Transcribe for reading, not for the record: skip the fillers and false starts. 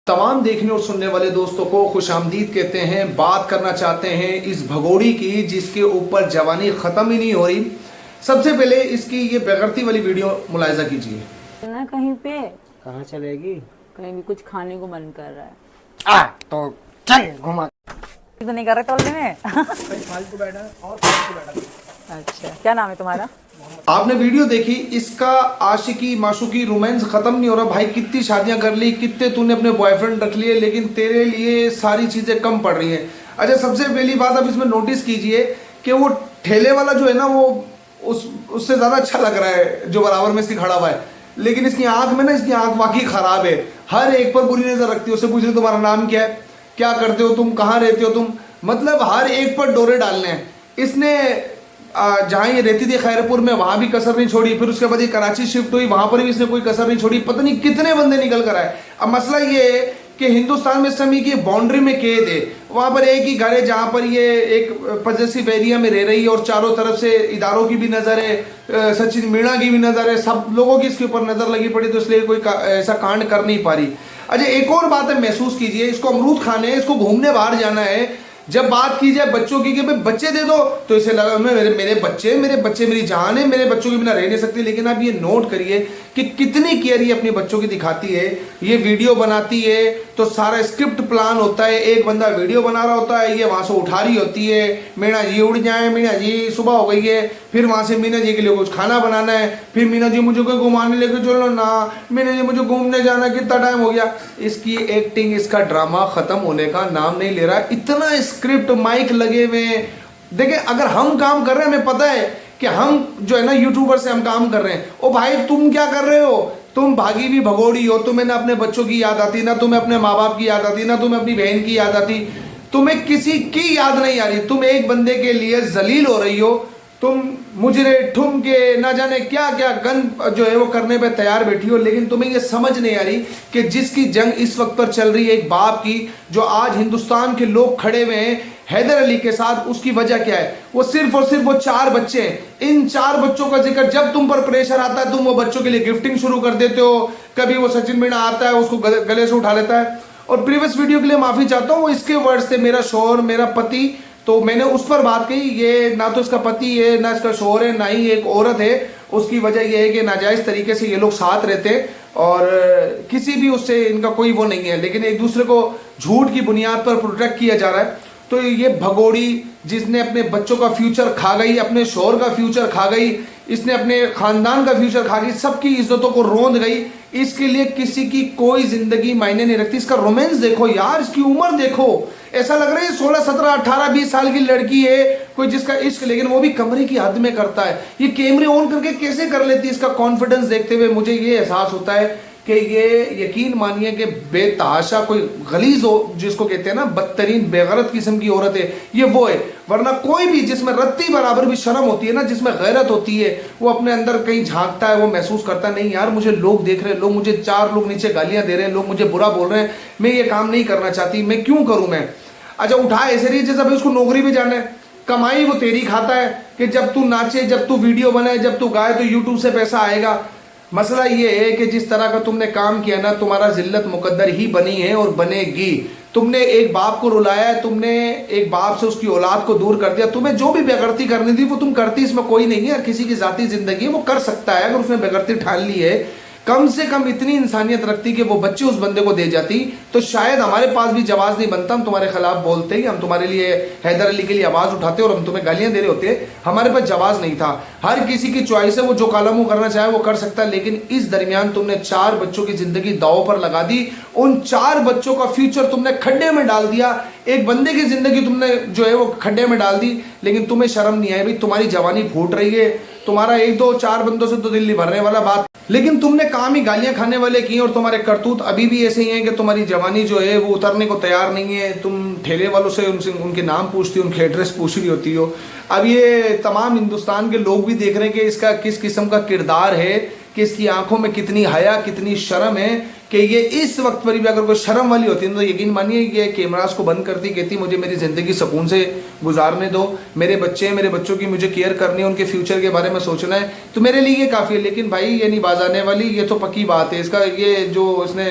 तमाम देखने और सुनने वाले दोस्तों को खुश आमदीद कहते हैं। बात करना चाहते हैं इस भगोड़ी की जिसके ऊपर जवानी ख़त्म ही नहीं हो रही। सबसे पहले इसकी ये बेगैरती वाली वीडियो मुलाहिजा कीजिए। ना कहीं पे कहाँ चलेगी? कहीं भी कुछ खाने को मन कर रहा है। तो चल घुमा। तो नहीं कर रहे तोलने में फालतू बैठा और फालतू बैठा। अच्छा, क्या नाम है तुम्हारा? आपने वीडियो देखी, इसका आशिकी माशुकी रोमांस खत्म नहीं हो रहा। भाई कितनी शादियां कर ली, कितने तूने अपने बॉयफ्रेंड रख लिए, लेकिन तेरे लिए सारी चीजें कम पड़ रही हैं। अच्छा, सबसे पहली बात अब इसमें नोटिस कीजिए कि वो ठेले वाला जो है ना, वो उससे ज्यादा अच्छा लग रहा है जो बराबर में इसकी खड़ा हुआ है, लेकिन इसकी आंख में ना, इसकी आंख वाकई खराब है। हर एक पर बुरी नजर रखती है। उससे पूछ रहे तुम्हारा नाम क्या है, क्या करते हो तुम, कहाँ रहते हो तुम, मतलब हर एक पर डोरे डालने हैं। इसने जहाँ ये रहती थी खैरपुर में, वहां भी कसर नहीं छोड़ी। फिर उसके बाद ये कराची शिफ्ट हुई, वहां पर भी इसने कोई कसर नहीं छोड़ी। पता नहीं कितने बंदे निकल कर आए। अब मसला ये है कि हिंदुस्तान में इस समय की बाउंड्री में कैद है। वहां पर एक ही घर है जहां पर ये एक पॉजेसिव एरिया में रह रही है और चारों तरफ से इदारों की भी नजर है, सचिन मीणा की भी नजर है, सब लोगों की इसके ऊपर नजर लगी पड़ी, तो इसलिए कोई ऐसा कांड कर नहीं पा रही। अच्छा, एक और बात है, महसूस कीजिए, इसको अमरूद खाने, इसको घूमने बाहर जाना है। जब बात की जाए बच्चों की कि भाई बच्चे दे दो, तो इसे लगा मेरे बच्चे मेरी जान है, मेरे बच्चों के बिना रह नहीं सकती। लेकिन आप ये नोट करिए कि कितनी केयर ये अपने बच्चों की दिखाती है। ये वीडियो बनाती है तो सारा स्क्रिप्ट प्लान होता है। एक बंदा वीडियो बना रहा होता है, ये वहां से उठा रही होती है, मीना जी उड़ जाए, मीना जी सुबह हो गई है, फिर वहां से मीना जी के लिए कुछ खाना बनाना है, फिर मीना जी मुझे कोई घुमाने लेके चलो ना, मीना जी मुझे घूमने जाना, कितना टाइम हो गया। इसकी एक्टिंग, इसका ड्रामा खत्म होने का नाम नहीं ले रहा। इतना स्क्रिप्ट, माइक लगे हुए। देखिए, अगर हम काम कर रहे हैं, हमें पता है कि हम जो है ना यूट्यूबर से हम काम कर रहे हैं। ओ भाई, तुम क्या कर रहे हो? तुम भागी भी भगोड़ी हो। तुम्हें ना अपने बच्चों की याद आती, ना तुम्हें अपने माँ बाप की याद आती, ना तुम्हें अपनी बहन की याद आती, तुम्हें किसी की याद नहीं आ रही। तुम एक बंदे के लिए जलील हो रही हो। तुम मुजरे ठुमके ना जाने क्या क्या गन जो है वो करने पे तैयार बैठी हो, लेकिन तुम्हें ये समझ नहीं आ रही कि जिसकी जंग इस वक्त पर चल रही है एक बाप की, जो आज हिंदुस्तान के लोग खड़े हुए हैं हैदर अली के साथ, उसकी वजह क्या है? वो सिर्फ और सिर्फ वो 4 बच्चे हैं। इन 4 बच्चों का जिक्र जब तुम पर प्रेशर आता है, तुम वो बच्चों के लिए गिफ्टिंग शुरू कर देते हो। कभी वो सचिन मीणा आता है, उसको गले से उठा लेता है। और प्रीवियस वीडियो के लिए माफी चाहता हूँ, वो इसके वर्ड से मेरा शोहर, मेरा पति, तो मैंने उस पर बात कही। ये ना तो इसका पति है, ना इसका शोहर है, ना ही एक औरत है। उसकी वजह यह है कि नाजायज तरीके से ये लोग साथ रहते हैं और किसी भी उससे इनका कोई वो नहीं है, लेकिन एक दूसरे को झूठ की बुनियाद पर प्रोटेक्ट किया जा रहा है। तो ये भगोड़ी जिसने अपने बच्चों का फ्यूचर खा गई, अपने शोहर का फ्यूचर खा गई, इसने अपने खानदान का फ्यूचर खा गई, सबकी इज्जतों को रोंद गई। इसके लिए किसी की कोई जिंदगी मायने नहीं रखती। इसका रोमांस देखो यार, इसकी उम्र देखो, ऐसा लग रहा है 16, 17, 18, 20 साल की लड़की है कोई जिसका इश्क, लेकिन वो भी कमरे की हद में करता है। ये कैमरे ऑन करके कैसे कर लेती है? इसका कॉन्फिडेंस देखते हुए मुझे ये एहसास होता है कि ये यकीन मानिए कि बेतहाशा कोई गलीज हो, जिसको कहते हैं ना बदतरीन बेगैरत किस्म की औरत है, ये वो है। वरना कोई भी जिसमें रत्ती बराबर भी शर्म होती है ना, जिसमें गैरत होती है, वो अपने अंदर कहीं झांकता है, वो महसूस करता है नहीं यार, मुझे लोग देख रहे हैं, लोग मुझे 4 लोग नीचे गालियां दे रहे हैं, लोग मुझे बुरा बोल रहे हैं, मैं ये काम नहीं करना चाहती, मैं क्यों करूं मैं। अच्छा, उठा ऐसे रही जैसे उसको नौकरी भी जाना है। कमाई वो तेरी खाता है कि जब तू नाचे, जब तू वीडियो बनाए, जब तू गाए तो यूट्यूब से पैसा आएगा। मसला ये है कि जिस तरह का तुमने काम किया ना, तुम्हारा जिल्लत मुकद्दर ही बनी है और बनेगी। तुमने एक बाप को रुलाया है, तुमने एक बाप से उसकी औलाद को दूर कर दिया। तुम्हें जो भी बेगैरती करनी थी वो तुम करती, इसमें कोई नहीं है। किसी की जाती जिंदगी है, वो कर सकता है अगर उसने बेगैरती ठान ली है। कम से कम इतनी इंसानियत रखती कि वो बच्चे उस बंदे को दे जाती, तो शायद हमारे पास भी जवाब नहीं बनता। हम तुम्हारे खिलाफ बोलते ही, हम तुम्हारे लिए हैदर अली के लिए आवाज उठाते और हम तुम्हें गालियां दे रहे होते, हमारे पास जवाब नहीं था। हर किसी की चॉइस है, वो जो काला करना चाहे वो कर सकता है। लेकिन इस दरमियान तुमने 4 बच्चों की जिंदगी दांव पर लगा दी। उन 4 बच्चों का फ्यूचर तुमने खड्डे में डाल दिया। एक बंदे की जिंदगी तुमने जो है वो खड्डे में डाल दी, लेकिन तुम्हें शर्म नहीं आई। भाई, तुम्हारी जवानी फूट रही है, तुम्हारा 1, 2, 4 बंदों से तो दिल नहीं भरने वाला बात, लेकिन तुमने काम ही गालियां खाने वाले किए और तुम्हारे करतूत अभी भी ऐसे ही हैं कि तुम्हारी जवानी जो है वो उतरने को तैयार नहीं है। तुम ठेले वालों से उनके नाम पूछती हो, उनके एड्रेस पूछ रही होती हो। अब ये तमाम हिंदुस्तान के लोग भी देख रहे हैं कि इसका किस किस्म का किरदार है, कि इसकी आंखों में कितनी हया, कितनी शर्म है, कि ये इस वक्त पर भी अगर कोई शर्म वाली होती है तो यकीन मानिए ये कैमरास को बंद करती, कहती मुझे मेरी ज़िंदगी सुकून से गुजारने दो, मेरे बच्चे, मेरे बच्चों की मुझे केयर करनी है, उनके फ्यूचर के बारे में सोचना है, तो मेरे लिए ये काफ़ी है। लेकिन भाई ये नहीं बाज आने वाली, ये तो पक्की बात है। इसका ये जो इसने